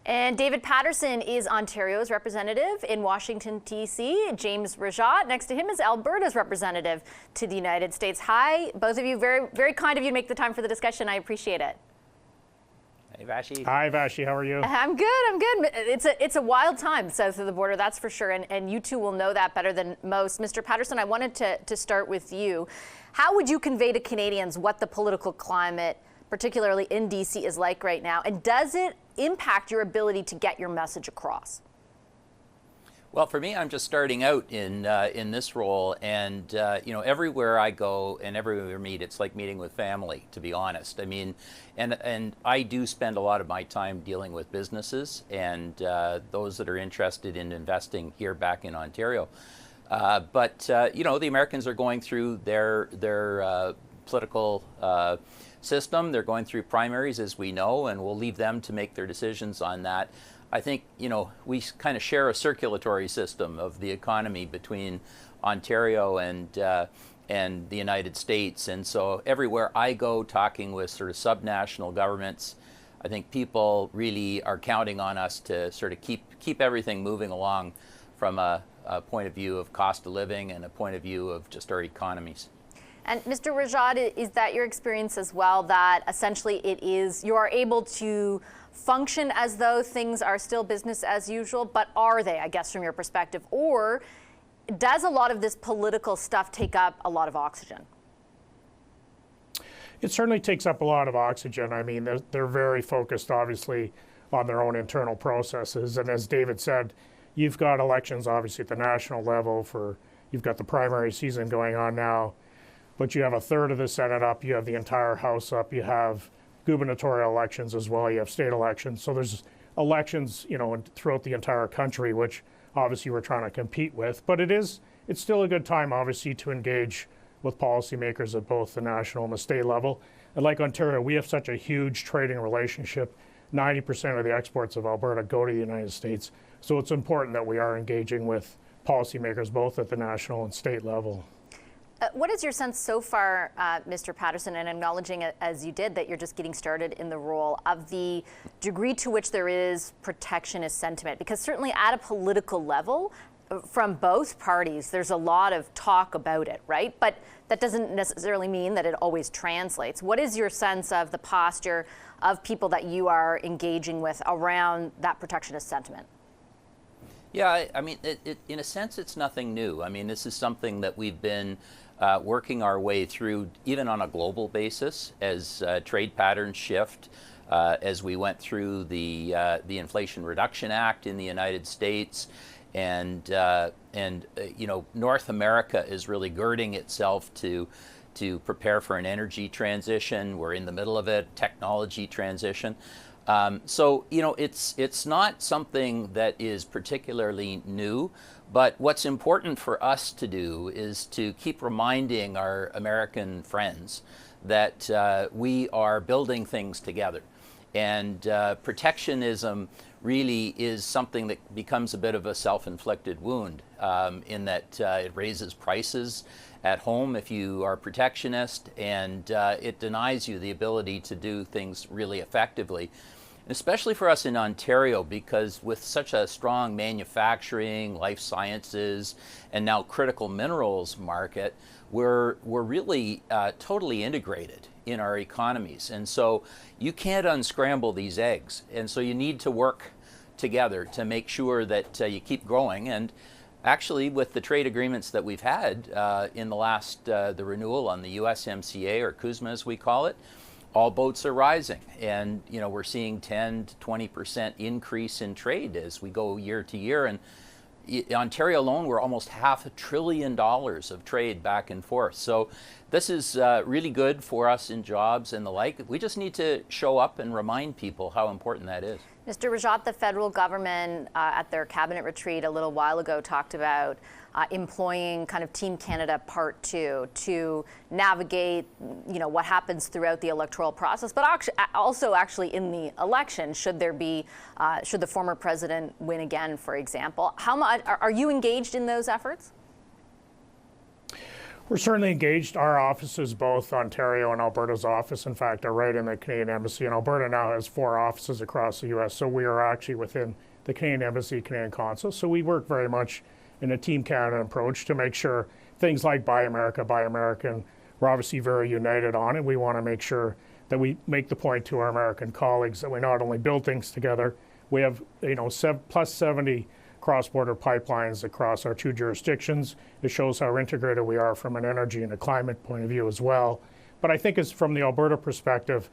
And David Patterson is Ontario's representative in Washington, D.C. James Rajat, next to him, is Alberta's representative to the United States. Hi, both of you. Very, very kind of you to make the time for the discussion. I appreciate it. Hey, Vassy. Hi, Vassy. How are you? I'm good. It's a wild time south of the border, that's for sure. And you two will know that better than most. Mr. Patterson, I wanted to start with you. How would you convey to Canadians what the political climate, particularly in D.C., is like right now? And does it impact your ability to get your message across? Well, for me, I'm just starting out in this role, and everywhere I go and everywhere we meet, it's like meeting with family, to be honest. I mean, and I do spend a lot of my time dealing with businesses and those that are interested in investing here back in Ontario. But the Americans are going through their political system. They're going through primaries, as we know, and we'll leave them to make their decisions on that. I think, we kind of share a circulatory system of the economy between Ontario and the United States. And so everywhere I go talking with sort of subnational governments, I think people really are counting on us to sort of keep everything moving along from a point of view of cost of living and a point of view of just our economies. And Mr. Rajat, is that your experience as well, that essentially you are able to function as though things are still business as usual, but are they, I guess, from your perspective? Or does a lot of this political stuff take up a lot of oxygen? It certainly takes up a lot of oxygen. I mean, they're very focused, obviously, on their own internal processes. And as David said, you've got elections, obviously, at the national level. You've got the primary season going on now, but you have a third of the Senate up, you have the entire House up, you have gubernatorial elections as well, you have state elections. So there's elections, throughout the entire country, which obviously we're trying to compete with. But it's still a good time, obviously, to engage with policymakers at both the national and the state level. And like Ontario, we have such a huge trading relationship. 90% of the exports of Alberta go to the United States. So it's important that we are engaging with policymakers both at the national and state level. What is your sense so far, Mr. Patterson, and acknowledging as you did that you're just getting started in the role, of the degree to which there is protectionist sentiment? Because certainly at a political level, from both parties, there's a lot of talk about it, right? But that doesn't necessarily mean that it always translates. What is your sense of the posture of people that you are engaging with around that protectionist sentiment? Yeah, I mean, in a sense, it's nothing new. I mean, this is something that we've been working our way through, even on a global basis, as trade patterns shift, as we went through the Inflation Reduction Act in the United States, and North America is really girding itself to prepare for an energy transition. We're in the middle of it, technology transition. So it's not something that is particularly new, but what's important for us to do is to keep reminding our American friends that we are building things together. And protectionism really is something that becomes a bit of a self-inflicted wound, in that it raises prices at home if you are protectionist, and it denies you the ability to do things really effectively. Especially for us in Ontario, because with such a strong manufacturing, life sciences, and now critical minerals market, we're really totally integrated in our economies. And so you can't unscramble these eggs. And so you need to work together to make sure that you keep growing. And actually, with the trade agreements that we've had in the last, the renewal on the USMCA, or CUSMA as we call it, all boats are rising, and we're seeing 10 to 20% increase in trade as we go year to year. And Ontario alone, we're almost $500 billion of trade back and forth. So this is really good for us in jobs and the like. We just need to show up and remind people how important that is. Mr. Rajat, the federal government at their cabinet retreat a little while ago talked about employing kind of Team Canada Part 2 to navigate, what happens throughout the electoral process, but also actually in the election, should the former president win again, for example. How much are you engaged in those efforts? We're certainly engaged. Our offices, both Ontario and Alberta's office, in fact, are right in the Canadian Embassy. And Alberta now has 4 offices across the U.S., so we are actually within the Canadian Embassy, Canadian Consul. So we work very much in a Team Canada approach to make sure things like Buy America, Buy American, we're obviously very united on it. We want to make sure that we make the point to our American colleagues that we not only build things together, we have plus 70 cross-border pipelines across our 2 jurisdictions. It shows how integrated we are from an energy and a climate point of view as well. But I think it's from the Alberta perspective,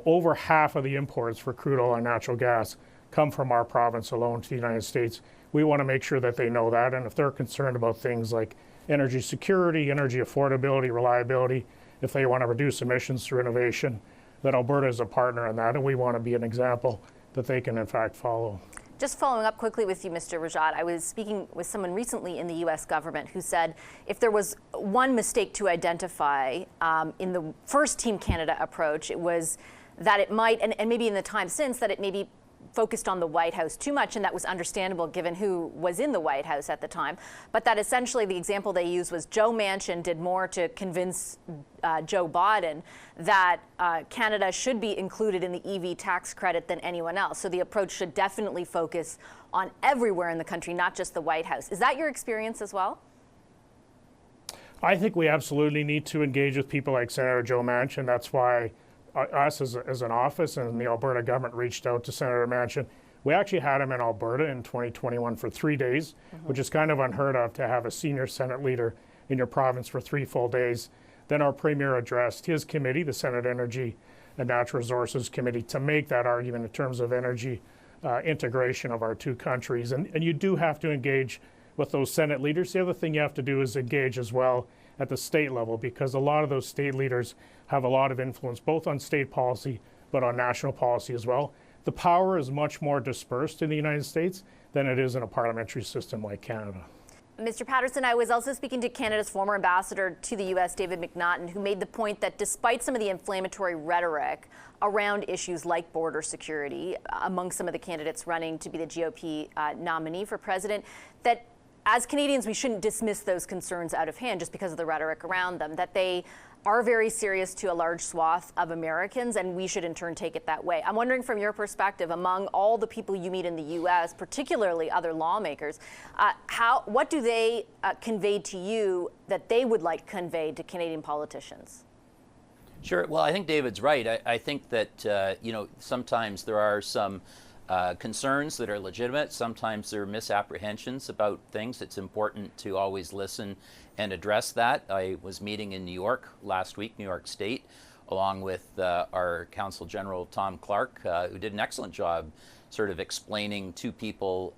over half of the imports for crude oil and natural gas come from our province alone to the United States. We want to make sure that they know that, and if they're concerned about things like energy security, energy affordability, reliability, if they want to reduce emissions through innovation, that Alberta is a partner in that, and we want to be an example that they can in fact follow. Just following up quickly with you, Mr. Rajat, I was speaking with someone recently in the U.S. government who said if there was one mistake to identify in the first Team Canada approach, it was that it might, and maybe in the time since, that it maybe focused on the White House too much, and that was understandable given who was in the White House at the time. But that essentially the example they used was Joe Manchin did more to convince Joe Biden that Canada should be included in the EV tax credit than anyone else. So the approach should definitely focus on everywhere in the country, not just the White House. Is that your experience as well? I think we absolutely need to engage with people like Senator Joe Manchin. That's why us as an office and the Alberta government reached out to Senator Manchin. We actually had him in Alberta in 2021 for 3 days, which is kind of unheard of to have a senior Senate leader in your province for 3 full days. Then our Premier addressed his committee, the Senate Energy and Natural Resources Committee, to make that argument in terms of energy integration of our 2 countries. And you do have to engage with those Senate leaders. The other thing you have to do is engage as well at the state level, because a lot of those state leaders have a lot of influence both on state policy but on national policy as well. The power is much more dispersed in the United States than it is in a parliamentary system like Canada. Mr. Patterson, I was also speaking to Canada's former ambassador to the U.S., David McNaughton, who made the point that despite some of the inflammatory rhetoric around issues like border security among some of the candidates running to be the GOP nominee for president, that as Canadians, we shouldn't dismiss those concerns out of hand just because of the rhetoric around them, that they are very serious to a large swath of Americans, and we should in turn take it that way. I'm wondering from your perspective, among all the people you meet in the U.S., particularly other lawmakers, what do they convey to you that they would like conveyed to Canadian politicians? Sure. Well, I think David's right. I think that, sometimes there are some concerns that are legitimate. Sometimes there are misapprehensions about things. It's important to always listen and address that. I was meeting in New York last week, New York State, along with our Counsel General Tom Clark, who did an excellent job sort of explaining to people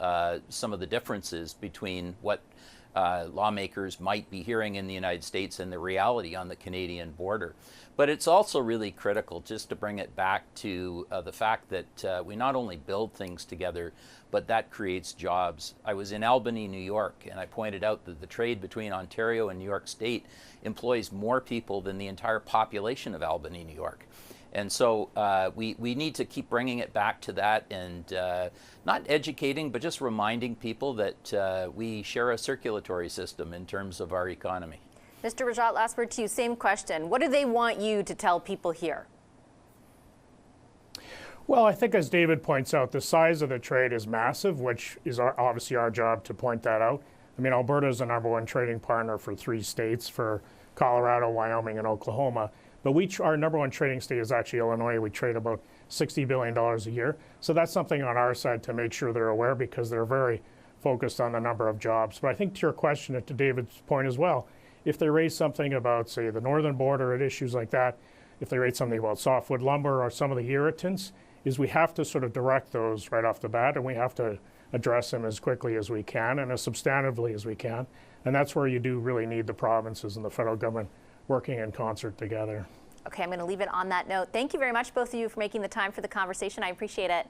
some of the differences between what lawmakers might be hearing in the United States and the reality on the Canadian border. But it's also really critical just to bring it back to the fact that we not only build things together, but that creates jobs. I was in Albany, New York, and I pointed out that the trade between Ontario and New York State employs more people than the entire population of Albany, New York. And so we need to keep bringing it back to that and not educating, but just reminding people that we share a circulatory system in terms of our economy. Mr. Rajat, last word to you, same question. What do they want you to tell people here? Well, I think as David points out, the size of the trade is massive, which is obviously our job to point that out. I mean, Alberta is the #1 trading partner for 3 states, for Colorado, Wyoming, and Oklahoma. But our #1 trading state is actually Illinois. We trade about $60 billion a year. So that's something on our side to make sure they're aware, because they're very focused on the number of jobs. But I think to your question and to David's point as well, if they raise something about, say, the northern border and issues like that, if they raise something about softwood lumber or some of the irritants, is we have to sort of direct those right off the bat, and we have to address them as quickly as we can and as substantively as we can. And that's where you do really need the provinces and the federal government working in concert together. Okay, I'm going to leave it on that note. Thank you very much, both of you, for making the time for the conversation. I appreciate it.